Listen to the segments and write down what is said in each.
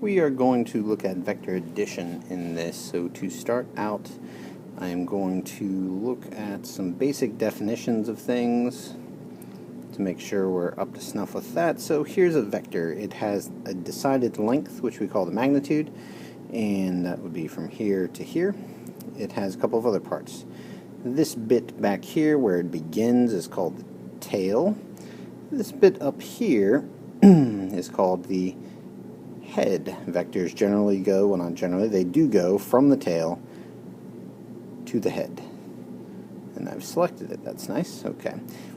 We are going to look at vector addition in this. So to start out, I am going to look at some basic definitions of things to make sure we're up to snuff with that. So here's a vector. It has a decided length, which we call the magnitude, and that would be from here to here. It has a couple of other parts. This bit back here where it begins is called the tail. This bit up here is called the head. Vectors generally go, well not generally, they do go from the tail to the head. And I've selected it, that's nice, okay.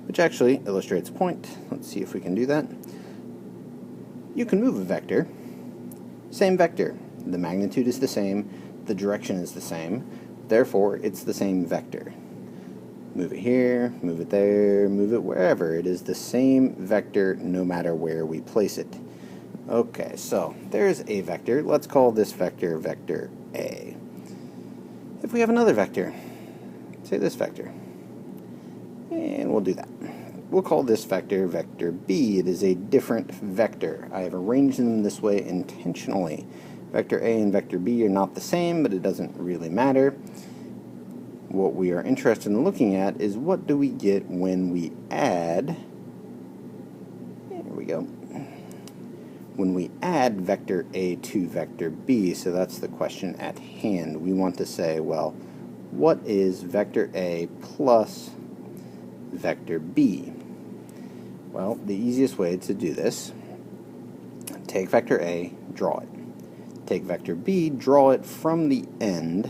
Which actually illustrates a point. Let's see if we can do that. You can move a vector, same vector. The magnitude is the same, the direction is the same, therefore it's the same vector. Move it here, move it there, move it wherever. It is the same vector no matter where we place it. Okay, so there's a vector. Let's call this vector vector A. If we have another vector, say this vector, and we'll do that. We'll call this vector vector B. It is a different vector. I have arranged them this way intentionally. Vector A and vector B are not the same, but it doesn't really matter. What we are interested in looking at is what do we get when we add, there we go, when we add vector A to vector B. So that's the question at hand. We want to say, well, what is vector A plus vector B? Well, the easiest way to do this, take vector A, draw it. Take vector B, draw it from the end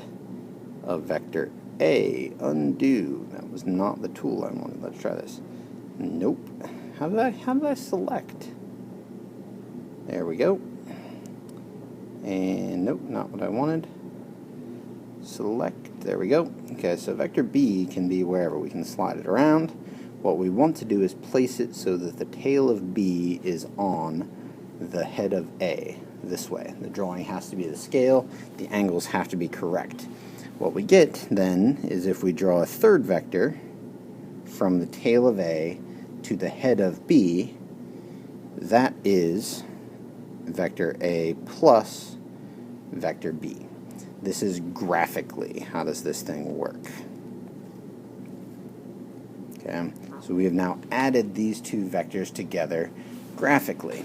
of vector A. Undo. That was not the tool I wanted. Let's try this. Nope. How did I select? There we go. And nope, not what I wanted. Select. There we go. Okay, so vector B can be wherever. We can slide it around. What we want to do is place it so that the tail of B is on the head of A. This way. The drawing has to be the scale. The angles have to be correct. What we get then is if we draw a third vector from the tail of A to the head of B, that is vector A plus vector B. This is graphically. How does this thing work? Okay, so we have now added these two vectors together graphically.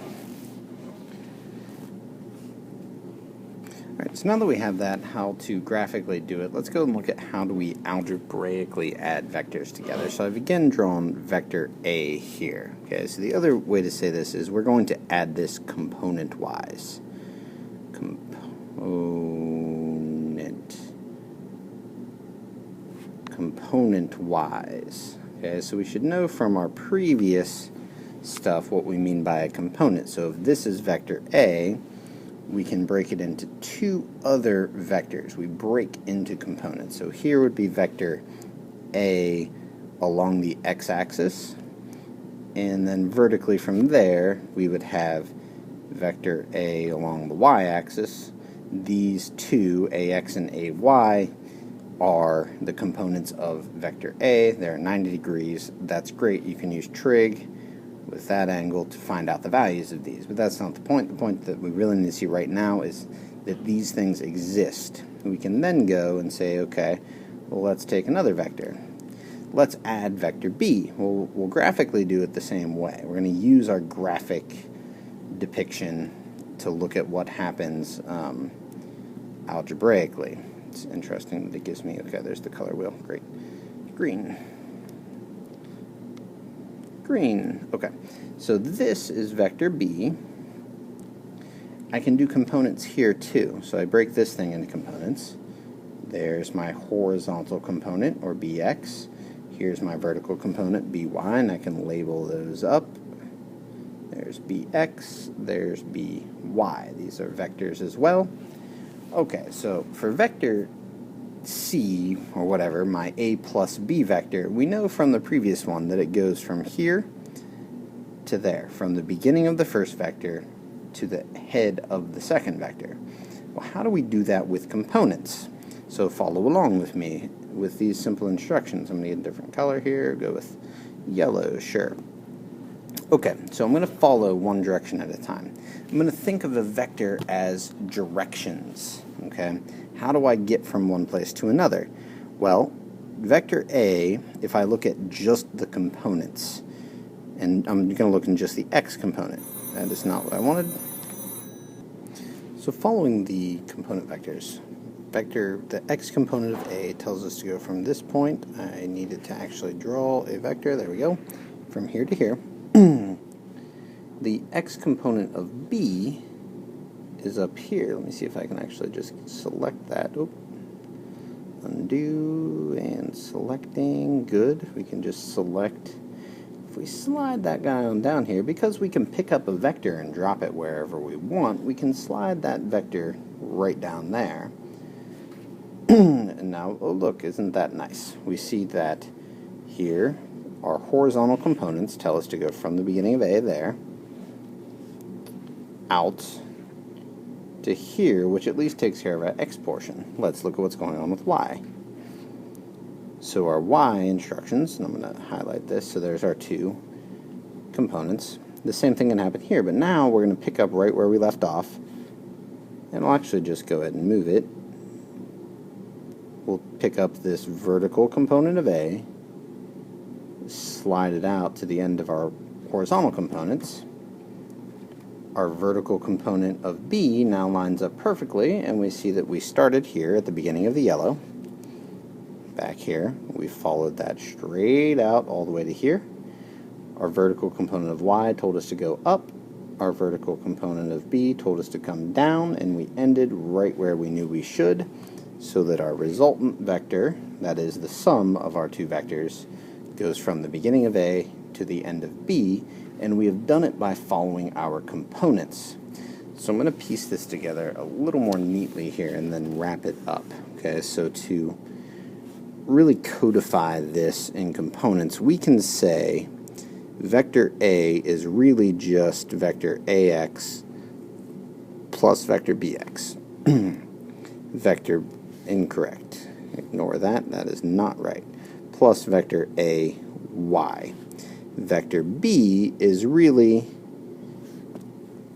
Alright, so now that we have that, how to graphically do it, let's go and look at how do we algebraically add vectors together. So I've again drawn vector A here. Okay, so the other way to say this is we're going to add this component-wise. Component-wise. Okay, so we should know from our previous stuff what we mean by a component. So if this is vector A, we can break it into two other vectors. We break into components. So here would be vector A along the x-axis, and then vertically from there we would have vector A along the y-axis. These two, AX and AY, are the components of vector A. They're 90 degrees. That's great. You can use trig with that angle to find out the values of these. But that's not the point. The point that we really need to see right now is that these things exist. We can then go and say, okay, well, let's take another vector. Let's add vector B. We'll graphically do it the same way. We're going to use our graphic depiction to look at what happens algebraically. It's interesting that it gives me, okay, there's the color wheel. Great. Green. Green. Okay, so this is vector B. I can do components here too. So I break this thing into components. There's my horizontal component, or BX. Here's my vertical component, BY, and I can label those up. There's BX, there's BY. These are vectors as well. Okay, so for vector C, or whatever, my A plus B vector, we know from the previous one that it goes from here to there, from the beginning of the first vector to the head of the second vector. Well, how do we do that with components? So follow along with me with these simple instructions. I'm going to get a different color here, go with yellow, sure. Okay, so I'm going to follow one direction at a time. I'm going to think of a vector as directions, okay? How do I get from one place to another? Well, vector A, if I look at just the components, and I'm going to look in just the x component. That is not what I wanted. So following the component vectors, the x component of A tells us to go from this point. I needed to actually draw a vector, there we go, from here to here. The x component of B is up here. Let me see if I can actually just select that. Oop. Undo and selecting. Good. We can just select. If we slide that guy on down here, because we can pick up a vector and drop it wherever we want, we can slide that vector right down there. And now, oh look, isn't that nice? We see that here our horizontal components tell us to go from the beginning of A there, out to here, which at least takes care of our x portion. Let's look at what's going on with y. So our y instructions, and I'm going to highlight this, so there's our two components. The same thing can happen here, but now we're going to pick up right where we left off, and I'll actually just go ahead and move it. We'll pick up this vertical component of A, slide it out to the end of our horizontal components. Our vertical component of B now lines up perfectly, and we see that we started here at the beginning of the yellow. Back here, we followed that straight out all the way to here. Our vertical component of Y told us to go up. Our vertical component of B told us to come down, and we ended right where we knew we should, so that our resultant vector, that is the sum of our two vectors, goes from the beginning of A to the end of B, and we have done it by following our components. So I'm going to piece this together a little more neatly here and then wrap it up. Okay, so to really codify this in components, we can say vector A is really just vector AX plus vector BX. Vector incorrect. Ignore that. That is not right. Plus vector AY. Vector B is really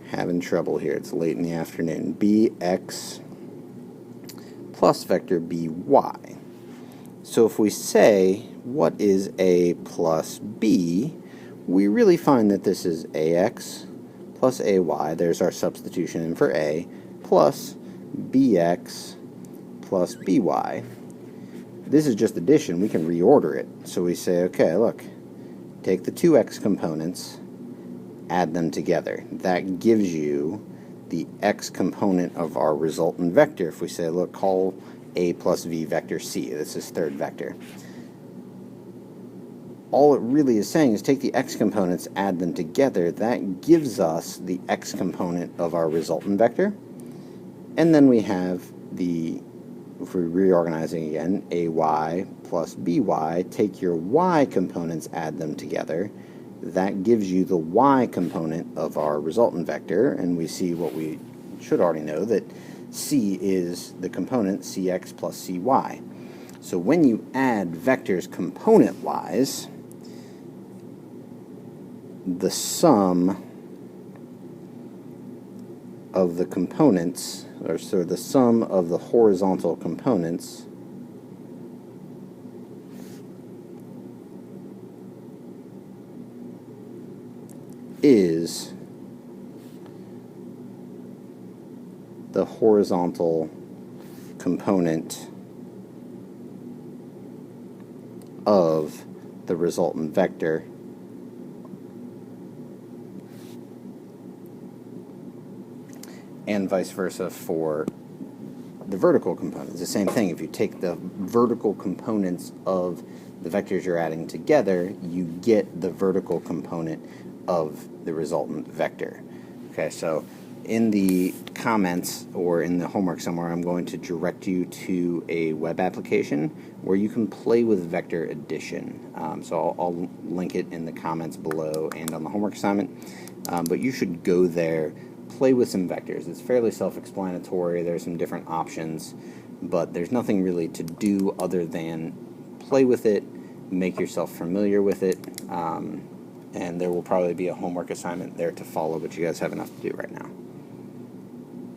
having trouble here. It's late in the afternoon. BX plus vector BY. So if we say, what is A plus B, we really find that this is AX plus AY, there's our substitution in for A, plus BX plus BY. This is just addition. We can reorder it. So we say, okay, look, take the two x components, add them together. That gives you the x component of our resultant vector. If we say, look, call A plus V vector C. This is third vector. All it really is saying is take the x components, add them together. That gives us the x component of our resultant vector. And then we have the, if we're reorganizing again, AY plus BY, take your y components, add them together. That gives you the y component of our resultant vector, and we see what we should already know, that C is the component CX plus CY. So when you add vectors component-wise, the sum of the components, or so the sum of the horizontal components is the horizontal component of the resultant vector and vice versa for the vertical components. The same thing. If you take the vertical components of the vectors you're adding together, you get the vertical component of the resultant vector. Okay, so in the comments or in the homework somewhere, I'm going to direct you to a web application where you can play with vector addition. So I'll link it in the comments below and on the homework assignment. But you should go there, play with some vectors. It's fairly self-explanatory. There's some different options, but there's nothing really to do other than play with it, make yourself familiar with it, and there will probably be a homework assignment there to follow, but you guys have enough to do right now.